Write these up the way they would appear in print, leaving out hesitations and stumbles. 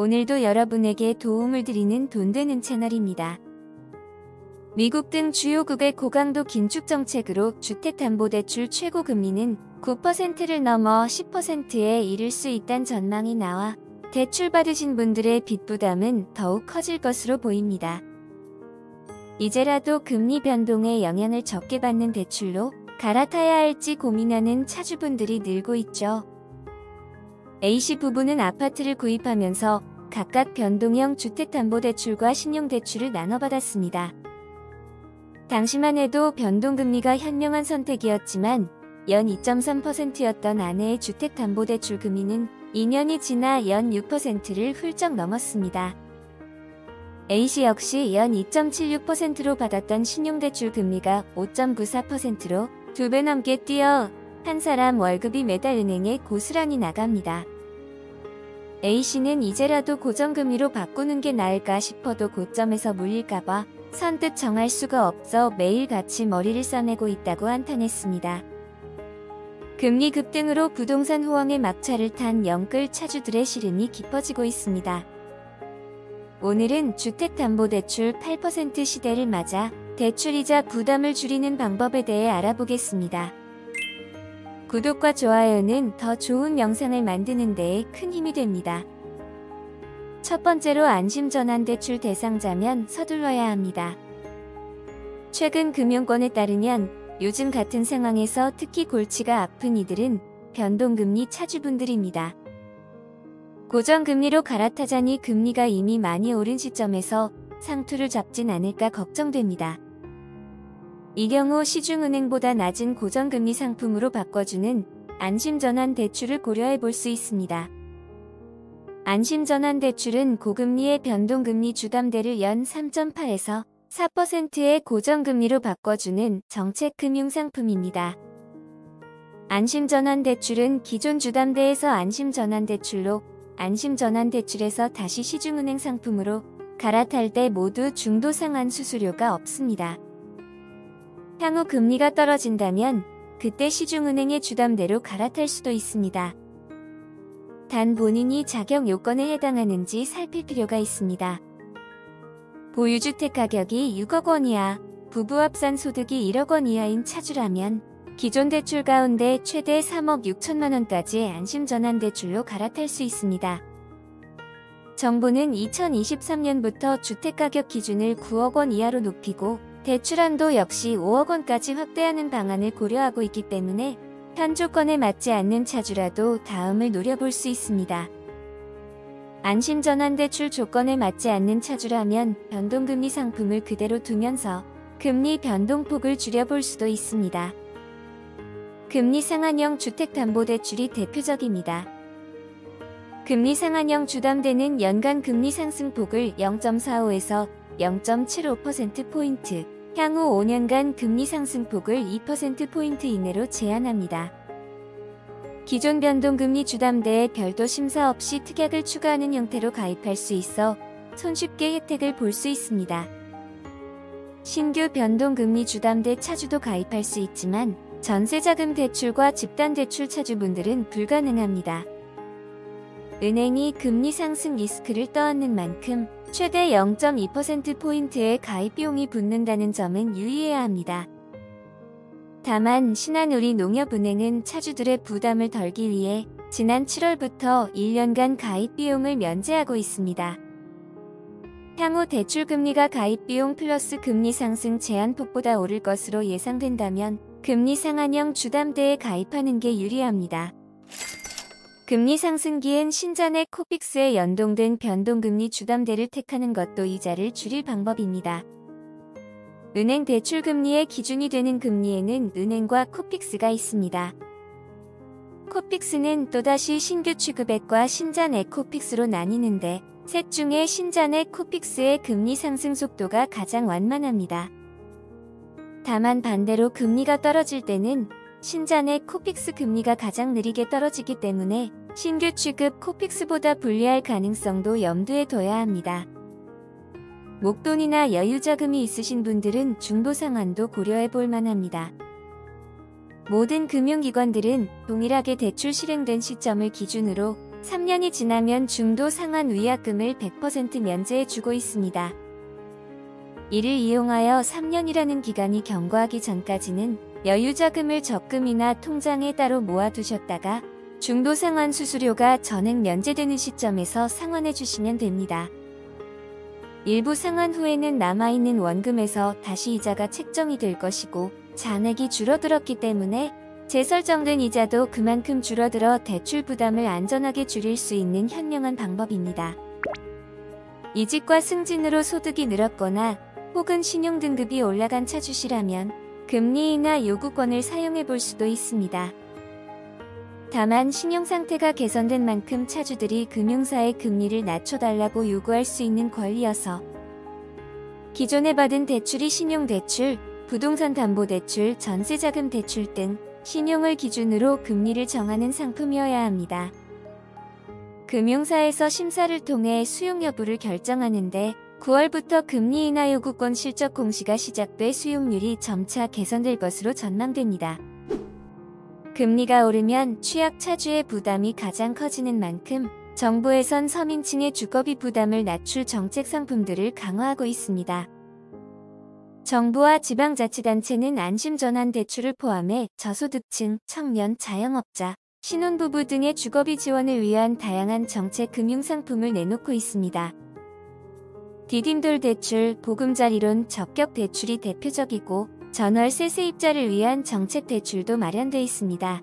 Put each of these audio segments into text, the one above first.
오늘도 여러분에게 도움을 드리는 돈 되는 채널입니다. 미국 등 주요국의 고강도 긴축 정책으로 주택담보대출 최고금리는 9%를 넘어 10%에 이를 수 있다는 전망이 나와 대출 받으신 분들의 빚 부담은 더욱 커질 것으로 보입니다. 이제라도 금리 변동에 영향을 적게 받는 대출로 갈아타야 할지 고민하는 차주분들이 늘고 있죠. A씨 부부는 아파트를 구입하면서 각각 변동형 주택담보대출과 신용대출을 나눠받았습니다. 당시만 해도 변동금리가 현명한 선택이었지만 연 2.3%였던 아내의 주택담보대출 금리는 2년이 지나 연 6%를 훌쩍 넘었습니다. A씨 역시 연 2.76%로 받았던 신용대출 금리가 5.94%로 2배 넘게 뛰어 한 사람 월급이 매달 은행에 고스란히 나갑니다. A씨는 이제라도 고정금리로 바꾸는 게 나을까 싶어도 고점에서 물릴까봐 선뜻 정할 수가 없어 매일같이 머리를 써내고 있다고 한탄했습니다. 금리 급등으로 부동산 호황의 막차를 탄 영끌 차주들의 시름이 깊어지고 있습니다. 오늘은 주택담보대출 8% 시대를 맞아 대출이자 부담을 줄이는 방법에 대해 알아보겠습니다. 구독과 좋아요는 더 좋은 영상을 만드는 데에 큰 힘이 됩니다. 첫 번째로 안심전환대출 대상자면 서둘러야 합니다. 최근 금융권에 따르면 요즘 같은 상황에서 특히 골치가 아픈 이들은 변동금리 차주분들입니다. 고정금리로 갈아타자니 금리가 이미 많이 오른 시점에서 상투를 잡진 않을까 걱정됩니다. 이 경우 시중은행보다 낮은 고정금리 상품으로 바꿔주는 안심전환대출을 고려해 볼 수 있습니다. 안심전환대출은 고금리의 변동금리 주담대를 연 3.8에서 4%의 고정금리로 바꿔주는 정책금융상품입니다. 안심전환대출은 기존 주담대에서 안심전환대출로, 안심전환대출에서 다시 시중은행 상품으로 갈아탈 때 모두 중도상환 수수료가 없습니다. 향후 금리가 떨어진다면 그때 시중은행의 주담대로 갈아탈 수도 있습니다. 단 본인이 자격 요건에 해당하는지 살필 필요가 있습니다. 보유주택 가격이 6억 원 이하, 부부 합산 소득이 1억 원 이하인 차주라면 기존 대출 가운데 최대 3억 6천만 원까지 안심전환대출로 갈아탈 수 있습니다. 정부는 2023년부터 주택가격 기준을 9억 원 이하로 높이고 대출한도 역시 5억 원까지 확대하는 방안을 고려하고 있기 때문에 현 조건에 맞지 않는 차주라도 다음을 노려볼 수 있습니다. 안심전환대출 조건에 맞지 않는 차주라면 변동금리 상품을 그대로 두면서 금리 변동폭을 줄여볼 수도 있습니다. 금리 상한형 주택담보대출이 대표적입니다. 금리 상한형 주담대는 연간 금리 상승폭을 0.45에서 0.75%포인트, 향후 5년간 금리 상승폭을 2%포인트 이내로 제한합니다. 기존 변동금리 주담대에 별도 심사 없이 특약을 추가하는 형태로 가입할 수 있어 손쉽게 혜택을 볼 수 있습니다. 신규 변동금리 주담대 차주도 가입할 수 있지만 전세자금 대출과 집단대출 차주분들은 불가능합니다. 은행이 금리 상승 리스크를 떠안는 만큼 최대 0.2%포인트의 가입 비용이 붙는다는 점은 유의해야 합니다. 다만 신한우리농협은행은 차주들의 부담을 덜기 위해 지난 7월부터 1년간 가입 비용을 면제하고 있습니다. 향후 대출금리가 가입 비용 플러스 금리 상승 제한폭보다 오를 것으로 예상된다면 금리 상한형 주담대에 가입하는 게 유리합니다. 금리 상승기엔 신잔의 코픽스에 연동된 변동금리 주담대를 택하는 것도 이자를 줄일 방법입니다. 은행 대출금리의 기준이 되는 금리에는 은행과 코픽스가 있습니다. 코픽스는 또다시 신규 취급액과 신잔의 코픽스로 나뉘는데 셋 중에 신잔의 코픽스의 금리 상승 속도가 가장 완만합니다. 다만 반대로 금리가 떨어질 때는 신잔의 코픽스 금리가 가장 느리게 떨어지기 때문에 신규 취급 코픽스보다 불리할 가능성도 염두에 둬야 합니다. 목돈이나 여유자금이 있으신 분들은 중도상환도 고려해 볼 만합니다. 모든 금융기관들은 동일하게 대출 실행된 시점을 기준으로 3년이 지나면 중도 상환 위약금을 100% 면제해주고 있습니다. 이를 이용하여 3년이라는 기간이 경과하기 전까지는 여유자금을 적금이나 통장에 따로 모아두셨다가 중도 상환 수수료가 전액 면제되는 시점에서 상환해주시면 됩니다. 일부 상환 후에는 남아있는 원금에서 다시 이자가 책정이 될 것이고 잔액이 줄어들었기 때문에 재설정된 이자도 그만큼 줄어들어 대출 부담을 안전하게 줄일 수 있는 현명한 방법입니다. 이직과 승진으로 소득이 늘었거나 혹은 신용등급이 올라간 차주시라면 금리이나 요구권을 사용해 볼 수도 있습니다. 다만 신용상태가 개선된 만큼 차주들이 금융사의 금리를 낮춰달라고 요구할 수 있는 권리여서 기존에 받은 대출이 신용대출, 부동산담보대출, 전세자금 대출 등 신용을 기준으로 금리를 정하는 상품이어야 합니다. 금융사에서 심사를 통해 수용 여부를 결정하는데 9월부터 금리 인하 요구권 실적 공시가 시작돼 수용률이 점차 개선될 것으로 전망됩니다. 금리가 오르면 취약 차주의 부담이 가장 커지는 만큼 정부에선 서민층의 주거비 부담을 낮출 정책 상품들을 강화하고 있습니다. 정부와 지방자치단체는 안심전환 대출을 포함해 저소득층, 청년, 자영업자, 신혼부부 등의 주거비 지원을 위한 다양한 정책 금융상품을 내놓고 있습니다. 디딤돌 대출, 보금자리론, 적격 대출이 대표적이고 전월세 세입자를 위한 정책 대출도 마련되어 있습니다.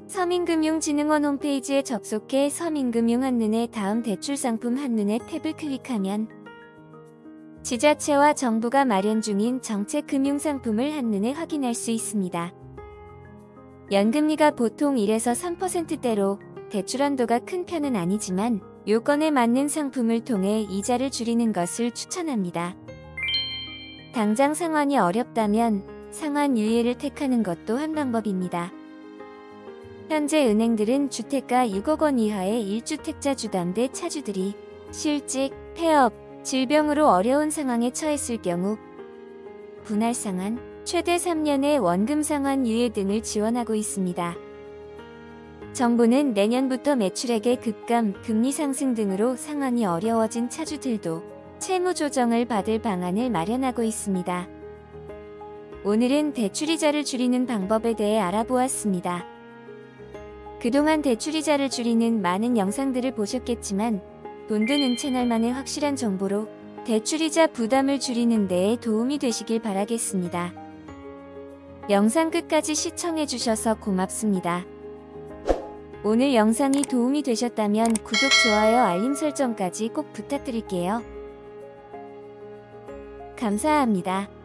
서민금융진흥원 홈페이지에 접속해 서민금융 한눈에 다음 대출 상품 한눈에 탭을 클릭하면 지자체와 정부가 마련 중인 정책 금융상품을 한눈에 확인할 수 있습니다. 연금리가 보통 1에서 3%대로 대출 한도가 큰 편은 아니지만 요건에 맞는 상품을 통해 이자를 줄이는 것을 추천합니다. 당장 상환이 어렵다면 상환 유예를 택하는 것도 한 방법입니다. 현재 은행들은 주택가 6억 원 이하의 1주택자 주담대 차주들이 실직, 폐업, 질병으로 어려운 상황에 처했을 경우 분할 상환, 최대 3년의 원금 상환 유예 등을 지원하고 있습니다. 정부는 내년부터 매출액의 급감, 금리 상승 등으로 상환이 어려워진 차주들도 채무 조정을 받을 방안을 마련하고 있습니다. 오늘은 대출이자를 줄이는 방법에 대해 알아보았습니다. 그동안 대출이자를 줄이는 많은 영상들을 보셨겠지만 돈드는 채널만의 확실한 정보로 대출이자 부담을 줄이는 데에 도움이 되시길 바라겠습니다. 영상 끝까지 시청해주셔서 고맙습니다. 오늘 영상이 도움이 되셨다면 구독, 좋아요, 알림 설정까지 꼭 부탁드릴게요. 감사합니다.